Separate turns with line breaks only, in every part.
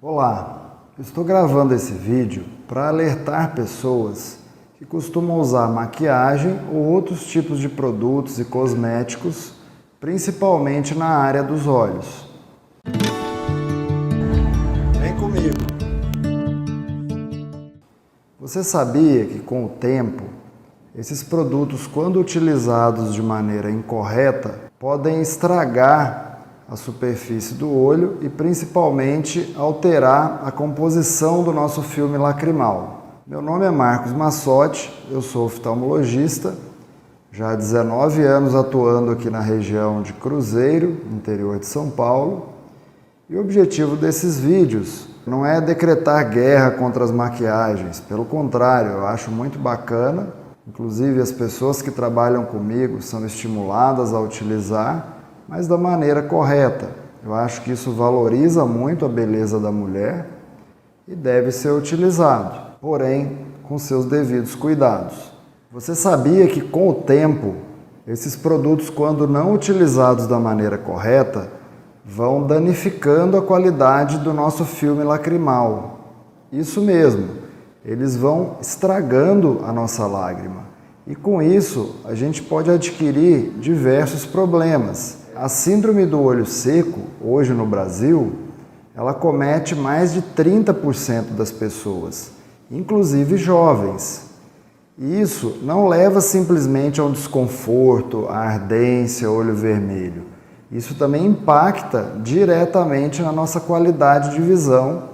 Olá, eu estou gravando esse vídeo para alertar pessoas que costumam usar maquiagem ou outros tipos de produtos e cosméticos, principalmente na área dos olhos. Vem comigo! Você sabia que com o tempo, esses produtos, quando utilizados de maneira incorreta, podem estragar a superfície do olho e principalmente alterar a composição do nosso filme lacrimal? Meu nome é Marcos Massotti, eu sou oftalmologista, já há 19 anos atuando aqui na região de Cruzeiro, interior de São Paulo, e o objetivo desses vídeos não é decretar guerra contra as maquiagens, pelo contrário, eu acho muito bacana, inclusive as pessoas que trabalham comigo são estimuladas a utilizar, mas da maneira correta. Eu acho que isso valoriza muito a beleza da mulher e deve ser utilizado, porém com seus devidos cuidados. Você sabia que com o tempo, esses produtos, quando não utilizados da maneira correta, vão danificando a qualidade do nosso filme lacrimal? Isso mesmo, eles vão estragando a nossa lágrima. E com isso, a gente pode adquirir diversos problemas. A síndrome do olho seco, hoje no Brasil, ela comete mais de 30% das pessoas, inclusive jovens. E isso não leva simplesmente a um desconforto, a ardência, olho vermelho. Isso também impacta diretamente na nossa qualidade de visão,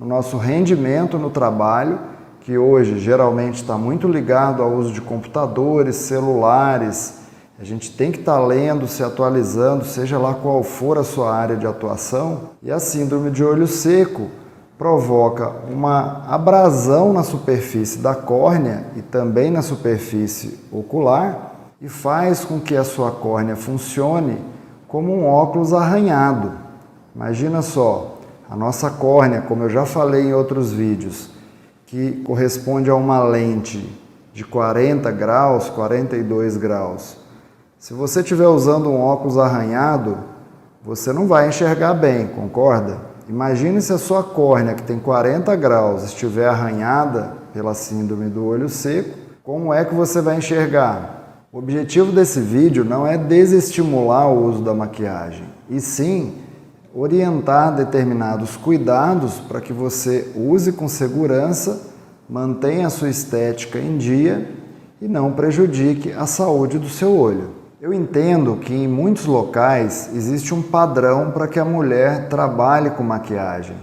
no nosso rendimento no trabalho, que hoje geralmente está muito ligado ao uso de computadores, celulares. A gente tem que estar lendo, se atualizando, seja lá qual for a sua área de atuação. E a síndrome de olho seco provoca uma abrasão na superfície da córnea e também na superfície ocular e faz com que a sua córnea funcione como um óculos arranhado. Imagina só, a nossa córnea, como eu já falei em outros vídeos, que corresponde a uma lente de 40 graus, 42 graus. Se você estiver usando um óculos arranhado, você não vai enxergar bem, concorda? Imagine se a sua córnea, que tem 40 graus, estiver arranhada pela síndrome do olho seco, como é que você vai enxergar? O objetivo desse vídeo não é desestimular o uso da maquiagem, e sim orientar determinados cuidados para que você use com segurança, mantenha a sua estética em dia e não prejudique a saúde do seu olho. Eu entendo que em muitos locais existe um padrão para que a mulher trabalhe com maquiagem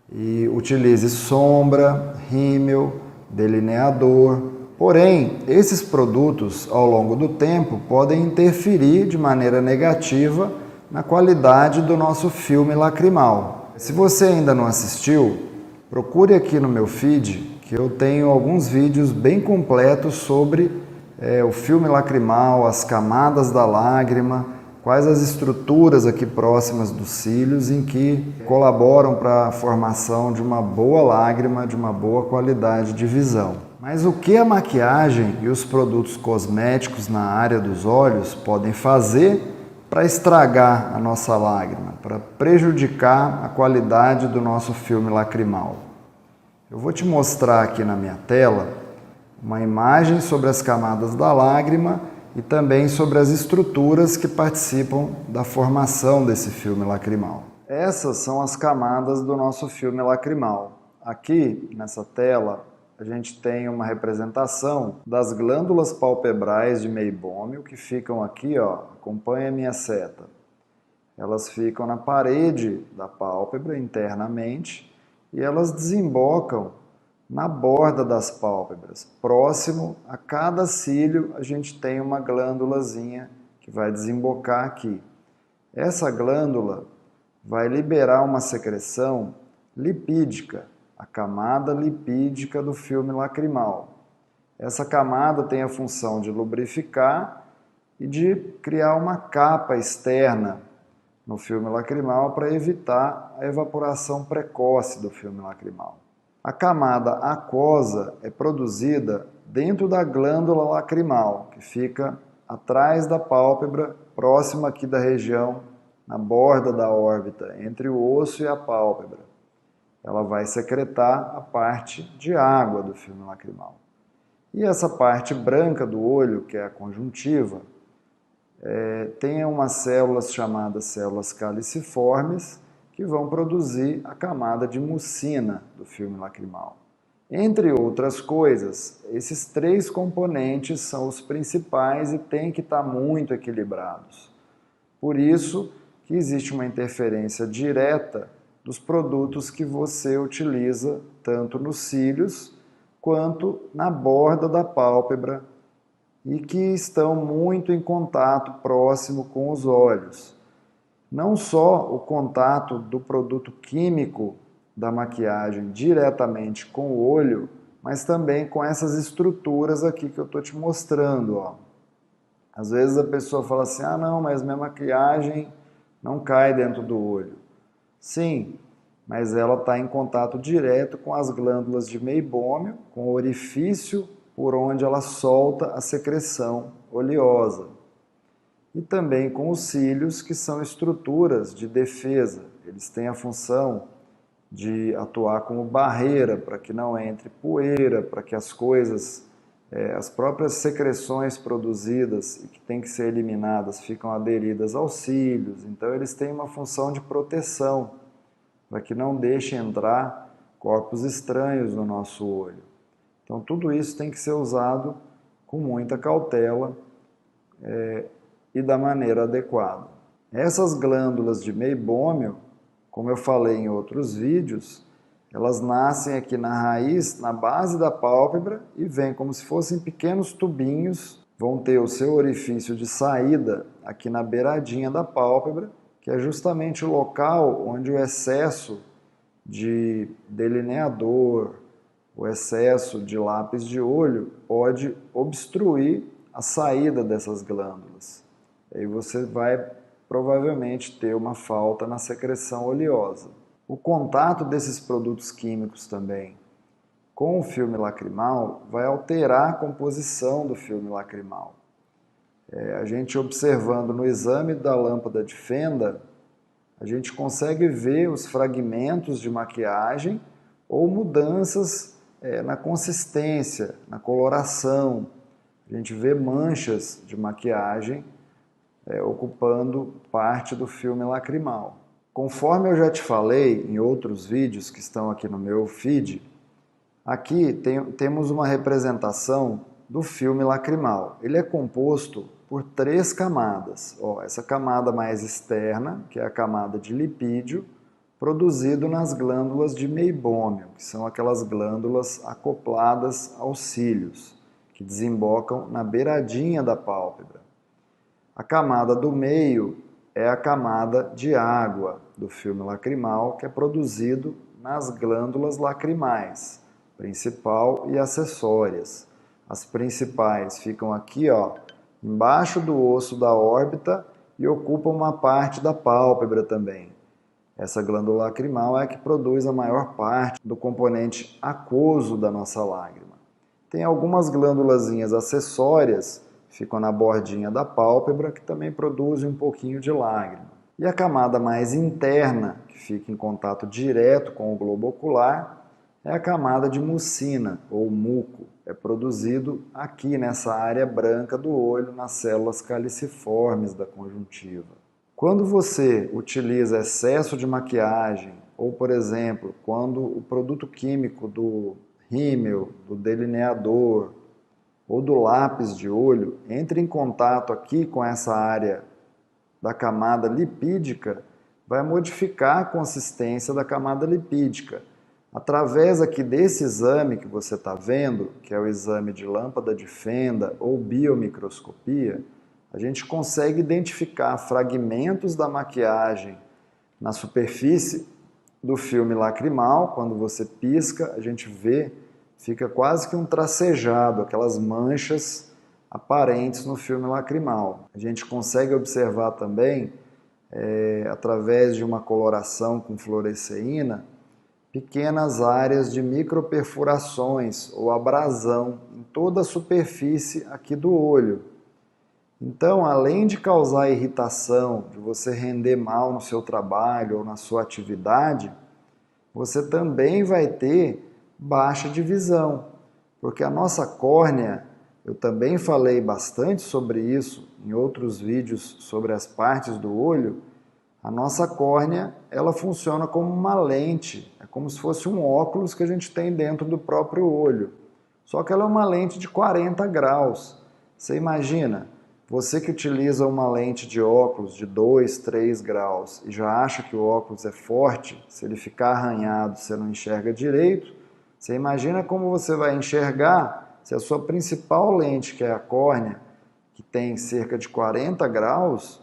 e utilize sombra, rímel, delineador. Porém, esses produtos, ao longo do tempo, podem interferir de maneira negativa na qualidade do nosso filme lacrimal. Se você ainda não assistiu, procure aqui no meu feed, que eu tenho alguns vídeos bem completos sobre o filme lacrimal, as camadas da lágrima, quais as estruturas aqui próximas dos cílios em que colaboram para a formação de uma boa lágrima, de uma boa qualidade de visão. Mas o que a maquiagem e os produtos cosméticos na área dos olhos podem fazer para estragar a nossa lágrima, para prejudicar a qualidade do nosso filme lacrimal? Eu vou te mostrar aqui na minha tela uma imagem sobre as camadas da lágrima e também sobre as estruturas que participam da formação desse filme lacrimal. Essas são as camadas do nosso filme lacrimal. Aqui, nessa tela, a gente tem uma representação das glândulas palpebrais de meibômio que ficam aqui, ó, acompanha a minha seta. Elas ficam na parede da pálpebra internamente e elas desembocam na borda das pálpebras. Próximo a cada cílio, a gente tem uma glândulazinha que vai desembocar aqui. Essa glândula vai liberar uma secreção lipídica, a camada lipídica do filme lacrimal. Essa camada tem a função de lubrificar e de criar uma capa externa no filme lacrimal para evitar a evaporação precoce do filme lacrimal. A camada aquosa é produzida dentro da glândula lacrimal, que fica atrás da pálpebra, próximo aqui da região, na borda da órbita, entre o osso e a pálpebra. ela vai secretar a parte de água do filme lacrimal. E essa parte branca do olho, que é a conjuntiva, tem umas células chamadas células caliciformes, que vão produzir a camada de mucina do filme lacrimal. Entre outras coisas, esses 3 componentes são os principais e têm que estar muito equilibrados. Por isso que existe uma interferência direta dos produtos que você utiliza tanto nos cílios quanto na borda da pálpebra e que estão muito em contato próximo com os olhos. Não só o contato do produto químico da maquiagem diretamente com o olho, mas também com essas estruturas aqui que eu estou te mostrando. Ó. Às vezes a pessoa fala assim, ah não, mas minha maquiagem não cai dentro do olho. Sim, mas ela está em contato direto com as glândulas de meibômio, com o orifício por onde ela solta a secreção oleosa. E também com os cílios, que são estruturas de defesa. Eles têm a função de atuar como barreira para que não entre poeira, para que as coisas, as próprias secreções produzidas e que têm que ser eliminadas ficam aderidas aos cílios. Então eles têm uma função de proteção, para que não deixe entrar corpos estranhos no nosso olho. Então tudo isso tem que ser usado com muita cautela e da maneira adequada. Essas glândulas de meibômio, como eu falei em outros vídeos, elas nascem aqui na raiz, na base da pálpebra e vêm como se fossem pequenos tubinhos, vão ter o seu orifício de saída aqui na beiradinha da pálpebra, que é justamente o local onde o excesso de delineador, o excesso de lápis de olho pode obstruir a saída dessas glândulas. Aí você vai provavelmente ter uma falta na secreção oleosa. O contato desses produtos químicos também com o filme lacrimal vai alterar a composição do filme lacrimal. A gente observando no exame da lâmpada de fenda, a gente consegue ver os fragmentos de maquiagem ou mudanças na consistência, na coloração. A gente vê manchas de maquiagem ocupando parte do filme lacrimal. Conforme eu já te falei em outros vídeos que estão aqui no meu feed, aqui temos uma representação do filme lacrimal. Ele é composto por 3 camadas. Ó, essa camada mais externa, que é a camada de lipídio, produzido nas glândulas de meibômio, que são aquelas glândulas acopladas aos cílios, que desembocam na beiradinha da pálpebra. A camada do meio é a camada de água do filme lacrimal, que é produzido nas glândulas lacrimais, principal e acessórias. As principais ficam aqui, ó, embaixo do osso da órbita e ocupam uma parte da pálpebra também. Essa glândula lacrimal é a que produz a maior parte do componente aquoso da nossa lágrima. Tem algumas glândulazinhas acessórias, que ficam na bordinha da pálpebra, que também produzem um pouquinho de lágrima. E a camada mais interna, que fica em contato direto com o globo ocular, é a camada de mucina, ou muco. É produzido aqui nessa área branca do olho, nas células caliciformes da conjuntiva. Quando você utiliza excesso de maquiagem, ou por exemplo, quando o produto químico do rímel, do delineador ou do lápis de olho entra em contato aqui com essa área da camada lipídica, vai modificar a consistência da camada lipídica. Através aqui desse exame que você está vendo, que é o exame de lâmpada de fenda ou biomicroscopia, a gente consegue identificar fragmentos da maquiagem na superfície do filme lacrimal. Quando você pisca, a gente vê, fica quase que um tracejado, aquelas manchas aparentes no filme lacrimal. A gente consegue observar também, através de uma coloração com fluoresceína, pequenas áreas de microperfurações ou abrasão em toda a superfície aqui do olho. Então, além de causar irritação, de você render mal no seu trabalho ou na sua atividade, você também vai ter baixa de visão, porque a nossa córnea, eu também falei bastante sobre isso em outros vídeos sobre as partes do olho, a nossa córnea, ela funciona como uma lente, é como se fosse um óculos que a gente tem dentro do próprio olho. Só que ela é uma lente de 40 graus. Você imagina, você que utiliza uma lente de óculos de 2, 3 graus e já acha que o óculos é forte, se ele ficar arranhado, você não enxerga direito, você imagina como você vai enxergar se a sua principal lente, que é a córnea, que tem cerca de 40 graus,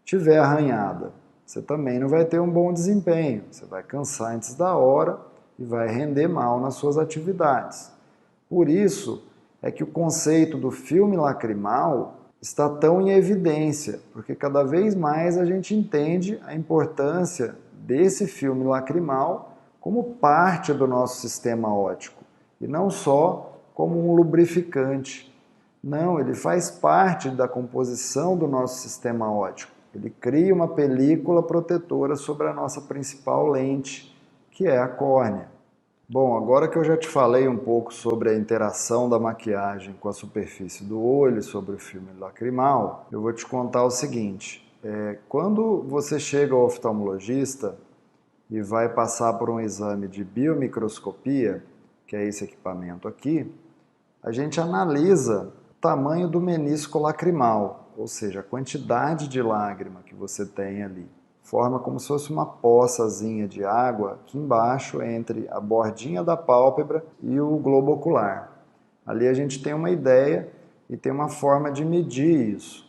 estiver arranhada. Você também não vai ter um bom desempenho, você vai cansar antes da hora e vai render mal nas suas atividades. Por isso é que o conceito do filme lacrimal está tão em evidência, porque cada vez mais a gente entende a importância desse filme lacrimal como parte do nosso sistema óptico, e não só como um lubrificante. Não, ele faz parte da composição do nosso sistema óptico. Ele cria uma película protetora sobre a nossa principal lente, que é a córnea. Bom, agora que eu já te falei um pouco sobre a interação da maquiagem com a superfície do olho, sobre o filme lacrimal, eu vou te contar o seguinte. Quando você chega ao oftalmologista e vai passar por um exame de biomicroscopia, que é esse equipamento aqui, a gente analisa o tamanho do menisco lacrimal, ou seja, a quantidade de lágrima que você tem ali. Forma como se fosse uma poçazinha de água aqui embaixo entre a bordinha da pálpebra e o globo ocular. Ali a gente tem uma ideia e tem uma forma de medir isso.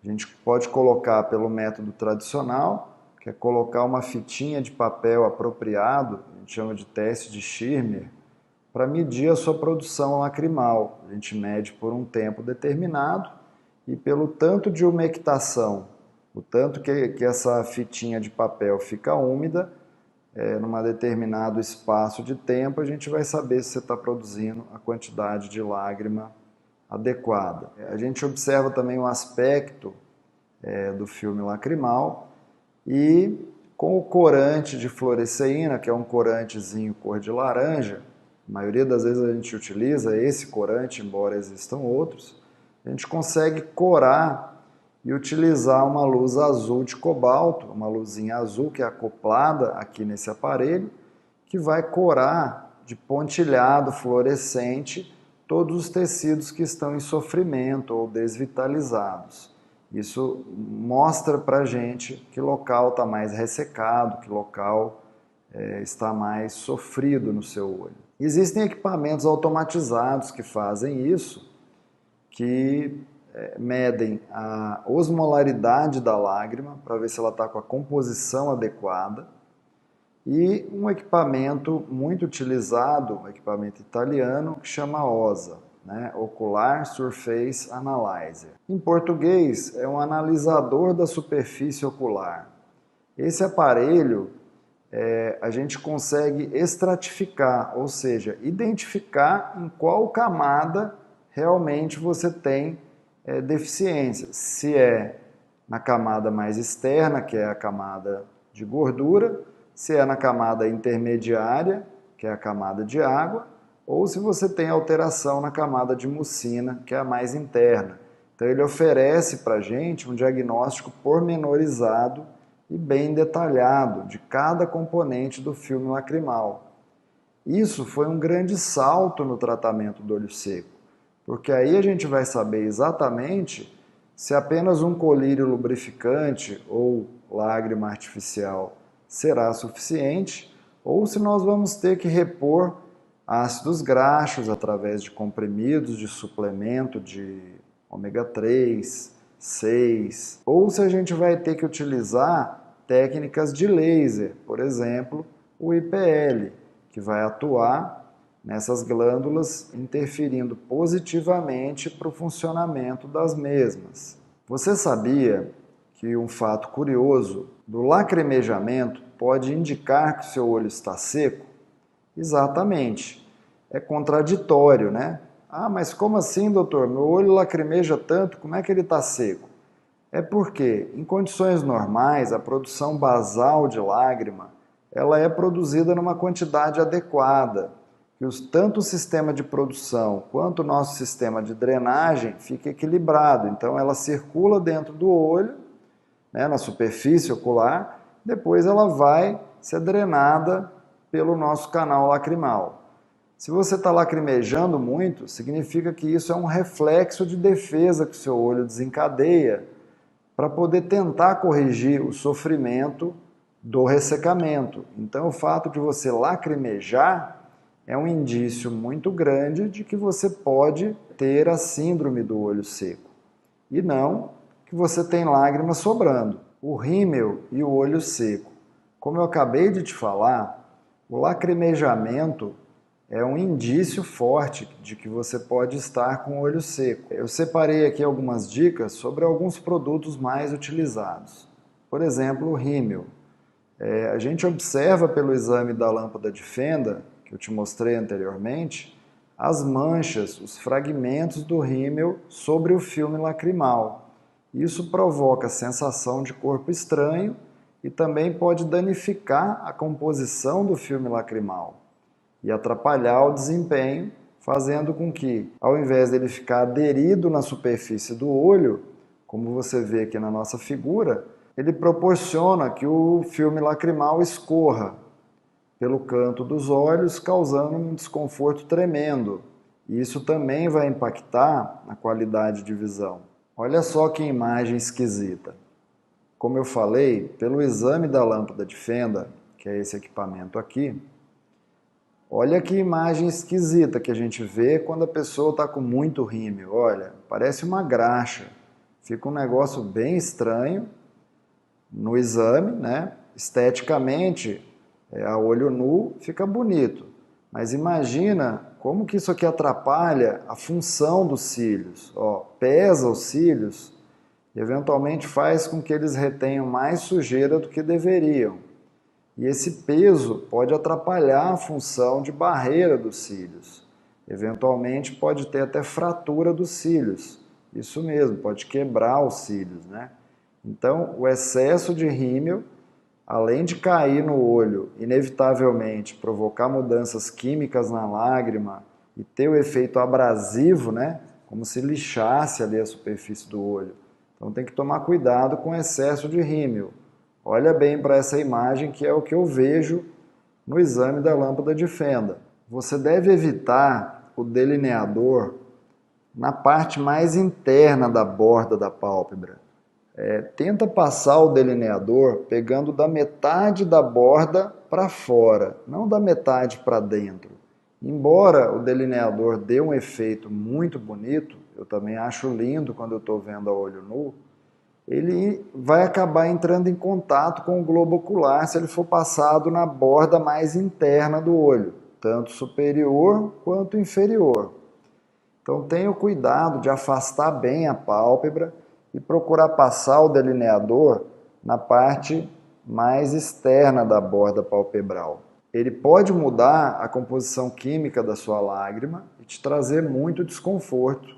A gente pode colocar pelo método tradicional, que é colocar uma fitinha de papel apropriado, a gente chama de teste de Schirmer, para medir a sua produção lacrimal. A gente mede por um tempo determinado e pelo tanto de umectação, o tanto que essa fitinha de papel fica úmida, num determinado espaço de tempo, a gente vai saber se você está produzindo a quantidade de lágrima adequada. A gente observa também o aspecto do filme lacrimal e com o corante de fluoresceína, que é um corantezinho cor de laranja, a maioria das vezes a gente utiliza esse corante, embora existam outros, a gente consegue corar e utilizar uma luz azul de cobalto, uma luzinha azul que é acoplada aqui nesse aparelho, que vai corar de pontilhado fluorescente todos os tecidos que estão em sofrimento ou desvitalizados. Isso mostra para a gente que local está mais ressecado, que local está mais sofrido no seu olho. Existem equipamentos automatizados que fazem isso, que medem a osmolaridade da lágrima para ver se ela está com a composição adequada, e um equipamento muito utilizado, um equipamento italiano, que chama OSA, Ocular Surface Analyzer. Em português, é um analisador da superfície ocular. Esse aparelho a gente consegue estratificar, ou seja, identificar em qual camada realmente você tem deficiência. Se é na camada mais externa, que é a camada de gordura, se é na camada intermediária, que é a camada de água, ou se você tem alteração na camada de mucina, que é a mais interna. Então ele oferece para a gente um diagnóstico pormenorizado e bem detalhado de cada componente do filme lacrimal. Isso foi um grande salto no tratamento do olho seco, porque aí a gente vai saber exatamente se apenas um colírio lubrificante ou lágrima artificial será suficiente, ou se nós vamos ter que repor ácidos graxos através de comprimidos de suplemento de ômega 3, 6, ou se a gente vai ter que utilizar técnicas de laser, por exemplo, o IPL, que vai atuar nessas glândulas, interferindo positivamente para o funcionamento das mesmas. Você sabia que um fato curioso do lacrimejamento pode indicar que o seu olho está seco? Exatamente. É contraditório, né? Ah, mas como assim, doutor? Meu olho lacrimeja tanto, como é que ele está seco? É porque, em condições normais, a produção basal de lágrima ela é produzida numa quantidade adequada, que tanto o sistema de produção quanto o nosso sistema de drenagem fica equilibrado. Então ela circula dentro do olho, né, na superfície ocular, depois ela vai ser drenada pelo nosso canal lacrimal. Se você está lacrimejando muito, significa que isso é um reflexo de defesa que o seu olho desencadeia para poder tentar corrigir o sofrimento do ressecamento. Então, o fato de você lacrimejar é um indício muito grande de que você pode ter a síndrome do olho seco e não que você tem lágrimas sobrando. O rímel e o olho seco. Como eu acabei de te falar, o lacrimejamento é um indício forte de que você pode estar com o olho seco. Eu separei aqui algumas dicas sobre alguns produtos mais utilizados. Por exemplo, o rímel. A gente observa pelo exame da lâmpada de fenda, que eu te mostrei anteriormente, as manchas, os fragmentos do rímel sobre o filme lacrimal. Isso provoca sensação de corpo estranho e também pode danificar a composição do filme lacrimal e atrapalhar o desempenho, fazendo com que, ao invés dele ficar aderido na superfície do olho, como você vê aqui na nossa figura, ele proporciona que o filme lacrimal escorra pelo canto dos olhos, causando um desconforto tremendo. E isso também vai impactar na qualidade de visão. Olha só que imagem esquisita. Como eu falei, pelo exame da lâmpada de fenda, que é esse equipamento aqui, olha que imagem esquisita que a gente vê quando a pessoa está com muito rímel. Olha, parece uma graxa. Fica um negócio bem estranho no exame, né? Esteticamente, a olho nu, fica bonito. Mas imagina como que isso aqui atrapalha a função dos cílios. Ó, pesa os cílios e eventualmente faz com que eles retenham mais sujeira do que deveriam. E esse peso pode atrapalhar a função de barreira dos cílios. Eventualmente pode ter até fratura dos cílios. Isso mesmo, pode quebrar os cílios, né? Então, o excesso de rímel, além de cair no olho, inevitavelmente provocar mudanças químicas na lágrima e ter o efeito abrasivo, né? Como se lixasse ali a superfície do olho. Então tem que tomar cuidado com o excesso de rímel. Olha bem para essa imagem, que é o que eu vejo no exame da lâmpada de fenda. Você deve evitar o delineador na parte mais interna da borda da pálpebra. Tenta passar o delineador pegando da metade da borda para fora, não da metade para dentro. Embora o delineador dê um efeito muito bonito, eu também acho lindo quando eu estou vendo a olho nu, ele vai acabar entrando em contato com o globo ocular se ele for passado na borda mais interna do olho, tanto superior quanto inferior. Então tenha o cuidado de afastar bem a pálpebra e procurar passar o delineador na parte mais externa da borda palpebral. Ele pode mudar a composição química da sua lágrima e te trazer muito desconforto.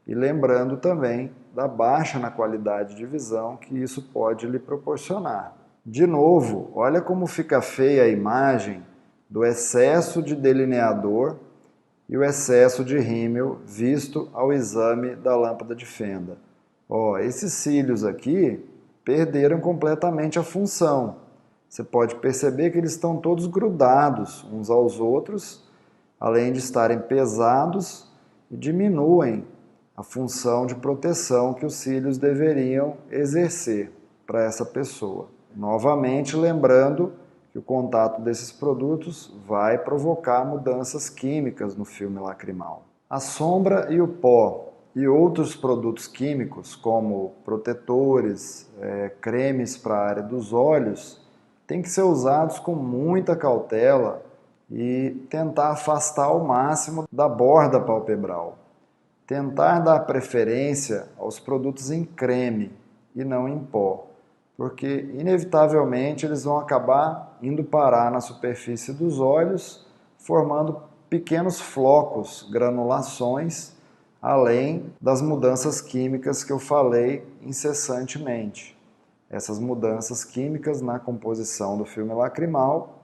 E lembrando também da baixa na qualidade de visão que isso pode lhe proporcionar. De novo, olha como fica feia a imagem do excesso de delineador e o excesso de rímel visto ao exame da lâmpada de fenda. Ó, esses cílios aqui perderam completamente a função. Você pode perceber que eles estão todos grudados uns aos outros, além de estarem pesados e diminuem a função de proteção que os cílios deveriam exercer para essa pessoa. Novamente, lembrando que o contato desses produtos vai provocar mudanças químicas no filme lacrimal. A sombra e o pó e outros produtos químicos, como protetores, cremes para a área dos olhos, têm que ser usados com muita cautela e tentar afastar ao máximo da borda palpebral. Tentar dar preferência aos produtos em creme e não em pó, porque inevitavelmente eles vão acabar indo parar na superfície dos olhos, formando pequenos flocos, granulações, além das mudanças químicas que eu falei incessantemente. essas mudanças químicas na composição do filme lacrimal,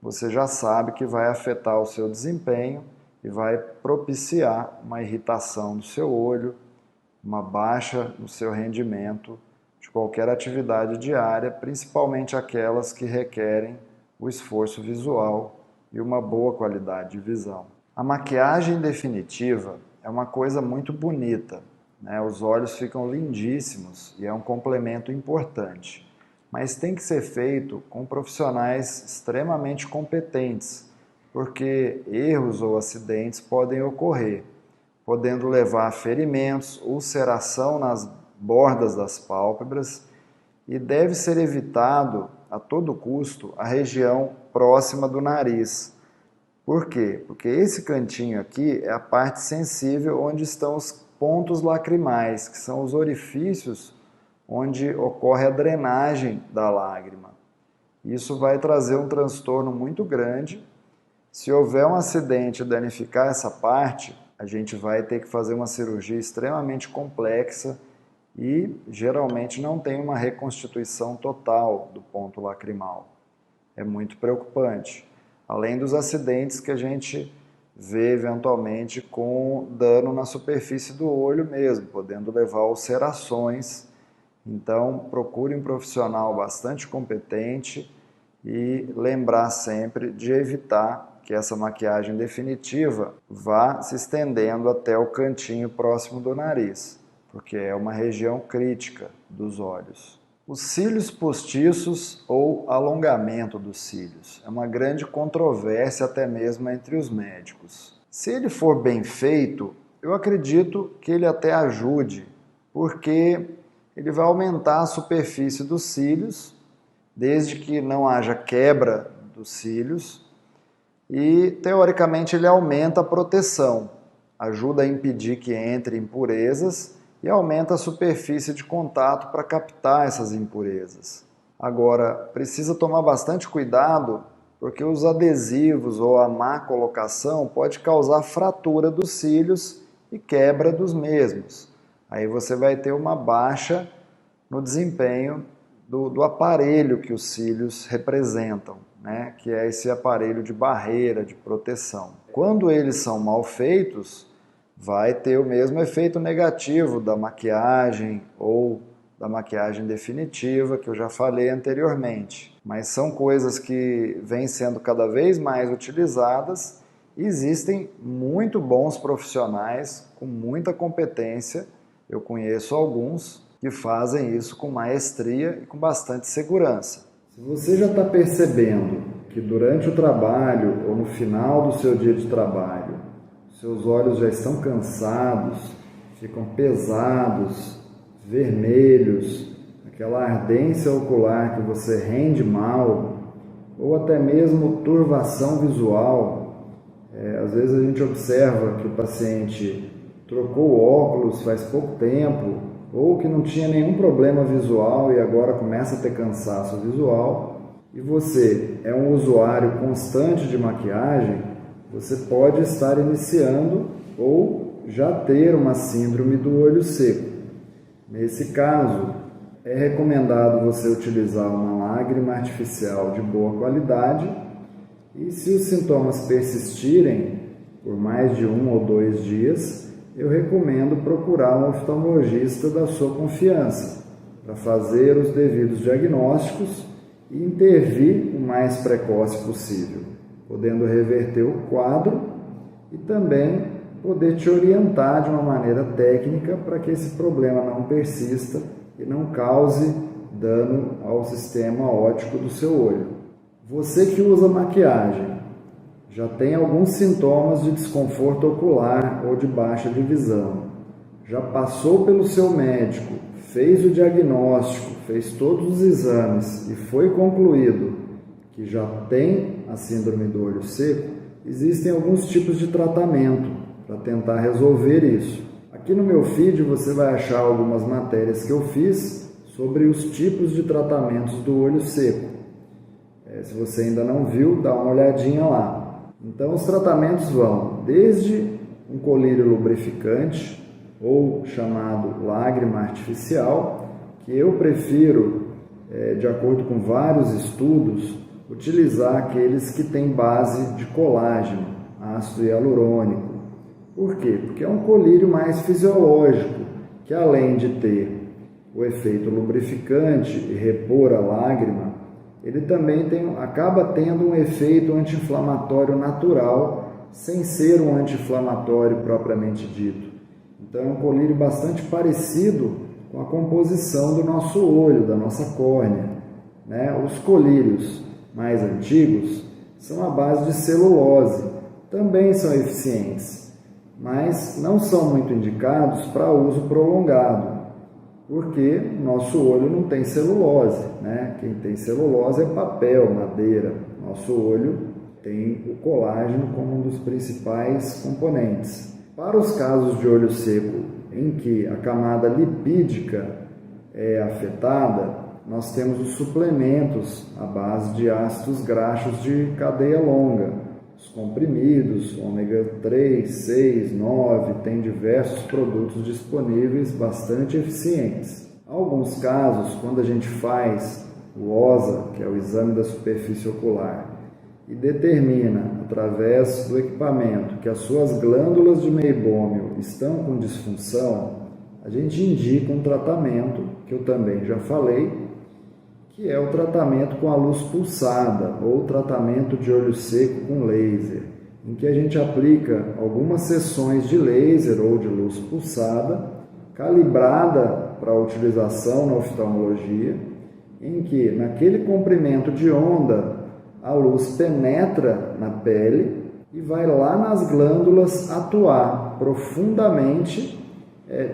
você já sabe que vai afetar o seu desempenho e vai propiciar uma irritação do seu olho, uma baixa no seu rendimento de qualquer atividade diária, principalmente aquelas que requerem o esforço visual e uma boa qualidade de visão. A maquiagem definitiva é uma coisa muito bonita, né? Os olhos ficam lindíssimos e é um complemento importante, mas tem que ser feito com profissionais extremamente competentes, porque erros ou acidentes podem ocorrer, podendo levar a ferimentos, ulceração nas bordas das pálpebras, e deve ser evitado a todo custo a região próxima do nariz. Por quê? Porque esse cantinho aqui é a parte sensível onde estão os pontos lacrimais, que são os orifícios onde ocorre a drenagem da lágrima. Isso vai trazer um transtorno muito grande. Se houver um acidente e danificar essa parte, a gente vai ter que fazer uma cirurgia extremamente complexa e geralmente não tem uma reconstituição total do ponto lacrimal. É muito preocupante. Além dos acidentes que a gente vê eventualmente com dano na superfície do olho mesmo, podendo levar a ulcerações. Então, procure um profissional bastante competente e lembrar sempre de evitar que essa maquiagem definitiva vá se estendendo até o cantinho próximo do nariz, porque é uma região crítica dos olhos. Os cílios postiços ou alongamento dos cílios é uma grande controvérsia até mesmo entre os médicos. Se ele for bem feito, eu acredito que ele até ajude, porque ele vai aumentar a superfície dos cílios, desde que não haja quebra dos cílios, e teoricamente ele aumenta a proteção, ajuda a impedir que entre impurezas e aumenta a superfície de contato para captar essas impurezas. Agora, precisa tomar bastante cuidado, porque os adesivos ou a má colocação pode causar fratura dos cílios e quebra dos mesmos. Aí você vai ter uma baixa no desempenho do aparelho que os cílios representam, né? Que é esse aparelho de barreira, de proteção. Quando eles são mal feitos, vai ter o mesmo efeito negativo da maquiagem ou da maquiagem definitiva, que eu já falei anteriormente. Mas são coisas que vêm sendo cada vez mais utilizadas e existem muito bons profissionais com muita competência. Eu conheço alguns que fazem isso com maestria e com bastante segurança. Se você já está percebendo que durante o trabalho ou no final do seu dia de trabalho, seus olhos já estão cansados, ficam pesados, vermelhos, aquela ardência ocular que você rende mal, ou até mesmo turvação visual. Às vezes a gente observa que o paciente trocou óculos faz pouco tempo, ou que não tinha nenhum problema visual e agora começa a ter cansaço visual, e você é um usuário constante de maquiagem, você pode estar iniciando ou já ter uma síndrome do olho seco. Nesse caso, é recomendado você utilizar uma lágrima artificial de boa qualidade e, se os sintomas persistirem por mais de 1 ou 2 dias, eu recomendo procurar um oftalmologista da sua confiança para fazer os devidos diagnósticos e intervir o mais precoce possível, podendo reverter o quadro e também poder te orientar de uma maneira técnica para que esse problema não persista e não cause dano ao sistema óptico do seu olho. Você que usa maquiagem já tem alguns sintomas de desconforto ocular ou de baixa de visão, já passou pelo seu médico, fez o diagnóstico, fez todos os exames e foi concluído que já tem a síndrome do olho seco, existem alguns tipos de tratamento para tentar resolver isso. Aqui no meu feed você vai achar algumas matérias que eu fiz sobre os tipos de tratamentos do olho seco. Se você ainda não viu, dá uma olhadinha lá. Então os tratamentos vão desde um colírio lubrificante ou chamado lágrima artificial, que eu prefiro de acordo com vários estudos, utilizar aqueles que têm base de colágeno, ácido hialurônico. Por quê? Porque é um colírio mais fisiológico, que além de ter o efeito lubrificante e repor a lágrima, ele também acaba tendo um efeito anti-inflamatório natural, sem ser um anti-inflamatório propriamente dito. Então é um colírio bastante parecido com a composição do nosso olho, da nossa córnea, né? Os colírios mais antigos são à base de celulose, também são eficientes, mas não são muito indicados para uso prolongado, porque nosso olho não tem celulose, né? Quem tem celulose é papel, madeira. Nosso olho tem o colágeno como um dos principais componentes. Para os casos de olho seco em que a camada lipídica é afetada, nós temos os suplementos à base de ácidos graxos de cadeia longa, os comprimidos, ômega 3, 6, 9, tem diversos produtos disponíveis bastante eficientes. Em alguns casos, quando a gente faz o OSA, que é o exame da superfície ocular, e determina, através do equipamento, que as suas glândulas de meibômio estão com disfunção, a gente indica um tratamento, que eu também já falei, que é o tratamento com a luz pulsada, ou tratamento de olho seco com laser, em que a gente aplica algumas sessões de laser ou de luz pulsada, calibrada para utilização na oftalmologia, em que naquele comprimento de onda a luz penetra na pele e vai lá nas glândulas atuar profundamente,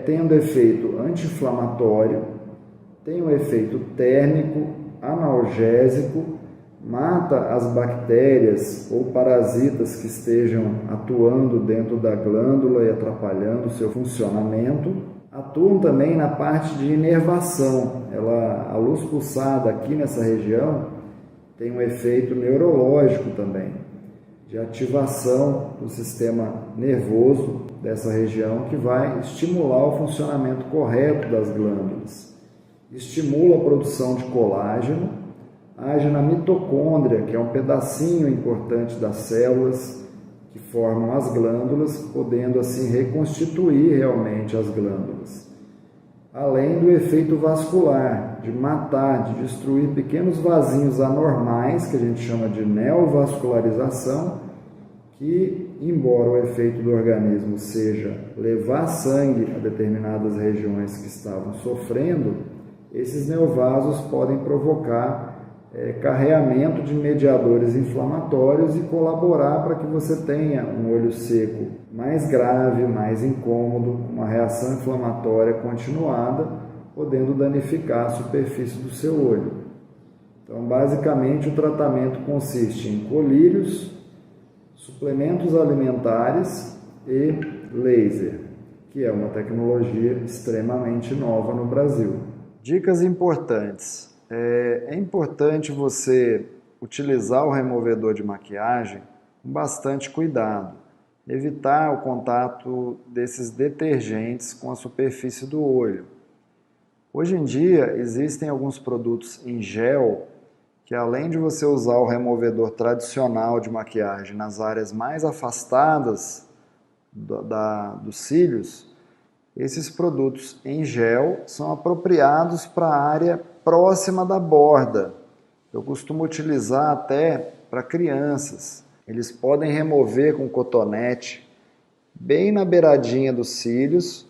tendo efeito anti-inflamatório, tem um efeito térmico, analgésico, mata as bactérias ou parasitas que estejam atuando dentro da glândula e atrapalhando o seu funcionamento. Atuam também na parte de inervação. A luz pulsada aqui nessa região tem um efeito neurológico também, de ativação do sistema nervoso dessa região, que vai estimular o funcionamento correto das glândulas. Estimula a produção de colágeno, age na mitocôndria, que é um pedacinho importante das células que formam as glândulas, podendo assim reconstituir realmente as glândulas. Além do efeito vascular, de matar, de destruir pequenos vasinhos anormais, que a gente chama de neovascularização, que, embora o efeito do organismo seja levar sangue a determinadas regiões que estavam sofrendo, esses neovasos podem provocar carreamento de mediadores inflamatórios e colaborar para que você tenha um olho seco mais grave, mais incômodo, uma reação inflamatória continuada, podendo danificar a superfície do seu olho. Então, basicamente, o tratamento consiste em colírios, suplementos alimentares e laser, que é uma tecnologia extremamente nova no Brasil. Dicas importantes. É importante você utilizar o removedor de maquiagem com bastante cuidado. Evitar o contato desses detergentes com a superfície do olho. Hoje em dia existem alguns produtos em gel que, além de você usar o removedor tradicional de maquiagem nas áreas mais afastadas dos cílios, esses produtos em gel são apropriados para a área próxima da borda. Eu costumo utilizar até para crianças. Eles podem remover com cotonete bem na beiradinha dos cílios,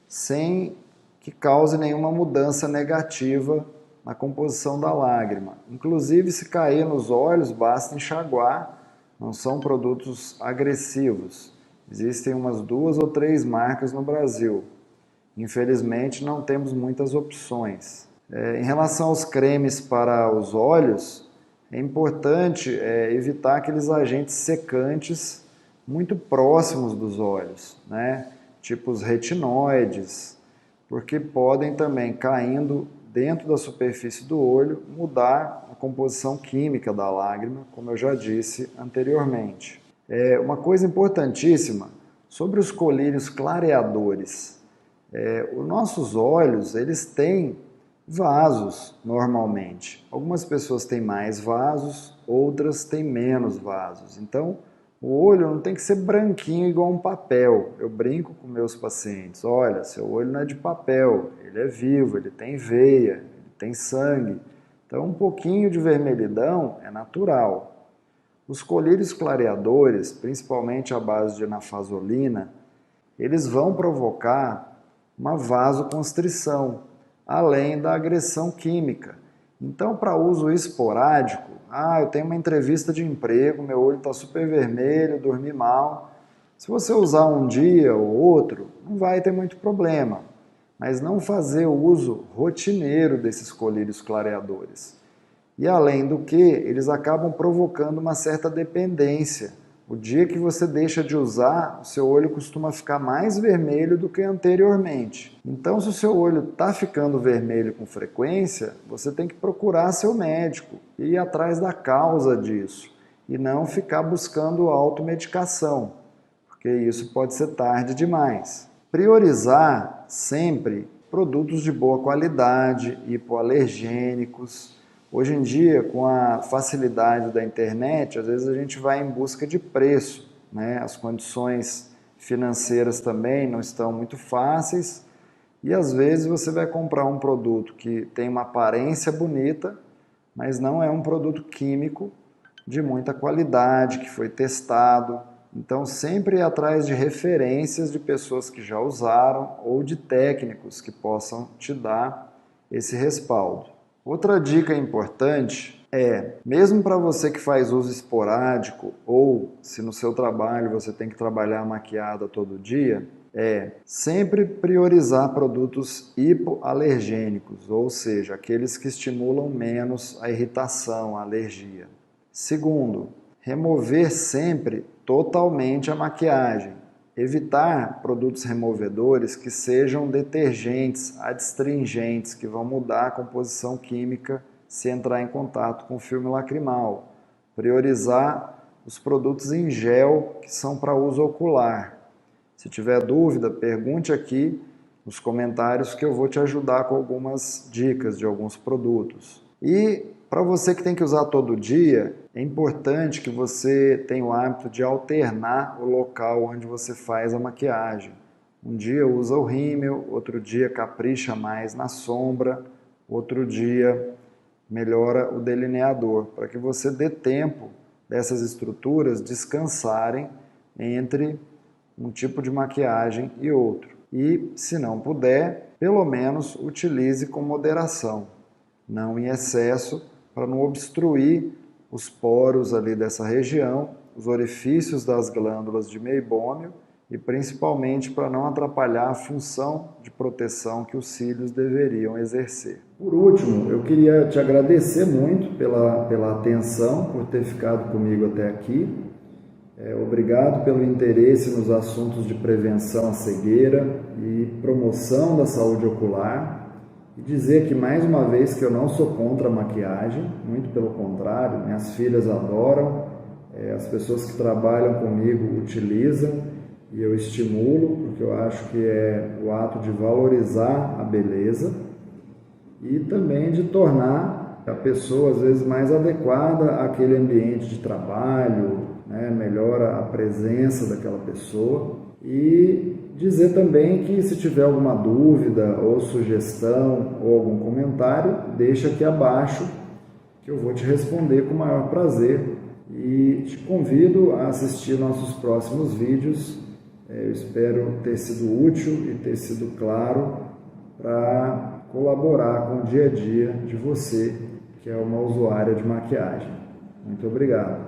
sem que cause nenhuma mudança negativa na composição da lágrima. Inclusive, se cair nos olhos, basta enxaguar, não são produtos agressivos. Existem umas 2 ou 3 marcas no Brasil. Infelizmente, não temos muitas opções. Em relação aos cremes para os olhos, é importante evitar aqueles agentes secantes muito próximos dos olhos, né? Tipo os retinoides, porque podem também, caindo dentro da superfície do olho, mudar a composição química da lágrima, como eu já disse anteriormente. Uma coisa importantíssima sobre os colírios clareadores. Os nossos olhos, eles têm Vasos, normalmente. Algumas pessoas têm mais vasos, outras têm menos vasos. Então, o olho não tem que ser branquinho igual um papel. Eu brinco com meus pacientes, olha, seu olho não é de papel, ele é vivo, ele tem veia, ele tem sangue. Então, um pouquinho de vermelhidão é natural. Os colírios clareadores, principalmente à base de anafazolina, eles vão provocar uma vasoconstrição, além da agressão química. Então, para uso esporádico, eu tenho uma entrevista de emprego, meu olho está super vermelho, dormi mal. Se você usar um dia ou outro, não vai ter muito problema, mas não fazer o uso rotineiro desses colírios clareadores. E além do que, eles acabam provocando uma certa dependência. O dia que você deixa de usar, o seu olho costuma ficar mais vermelho do que anteriormente. Então, se o seu olho está ficando vermelho com frequência, você tem que procurar seu médico e ir atrás da causa disso. E não ficar buscando automedicação, porque isso pode ser tarde demais. Priorizar sempre produtos de boa qualidade, hipoalergênicos. Hoje em dia, com a facilidade da internet, às vezes a gente vai em busca de preço, né? As condições financeiras também não estão muito fáceis e às vezes você vai comprar um produto que tem uma aparência bonita, mas não é um produto químico de muita qualidade, que foi testado. Então, sempre ir atrás de referências de pessoas que já usaram ou de técnicos que possam te dar esse respaldo. Outra dica importante é, mesmo para você que faz uso esporádico ou se no seu trabalho você tem que trabalhar maquiada todo dia, é sempre priorizar produtos hipoalergênicos, ou seja, aqueles que estimulam menos a irritação, a alergia. Segundo, remover sempre totalmente a maquiagem. Evitar produtos removedores que sejam detergentes, adstringentes, que vão mudar a composição química se entrar em contato com o filme lacrimal. Priorizar os produtos em gel que são para uso ocular. Se tiver dúvida, pergunte aqui nos comentários que eu vou te ajudar com algumas dicas de alguns produtos. E para você que tem que usar todo dia, é importante que você tenha o hábito de alternar o local onde você faz a maquiagem. Um dia usa o rímel, outro dia capricha mais na sombra, outro dia melhora o delineador, para que você dê tempo dessas estruturas descansarem entre um tipo de maquiagem e outro. E, se não puder, pelo menos utilize com moderação, não em excesso, para não obstruir os poros ali dessa região, os orifícios das glândulas de meibômio e principalmente para não atrapalhar a função de proteção que os cílios deveriam exercer. Por último, eu queria te agradecer muito pela atenção, por ter ficado comigo até aqui. Obrigado pelo interesse nos assuntos de prevenção à cegueira e promoção da saúde ocular. E dizer aqui mais uma vez que eu não sou contra a maquiagem, muito pelo contrário, minhas filhas adoram, as pessoas que trabalham comigo utilizam e eu estimulo, porque eu acho que é o ato de valorizar a beleza e também de tornar a pessoa às vezes mais adequada àquele ambiente de trabalho, né? Melhora a presença daquela pessoa. E dizer também que se tiver alguma dúvida ou sugestão ou algum comentário, deixa aqui abaixo que eu vou te responder com o maior prazer e te convido a assistir nossos próximos vídeos. Eu espero ter sido útil e ter sido claro para colaborar com o dia a dia de você que é uma usuária de maquiagem. Muito obrigado.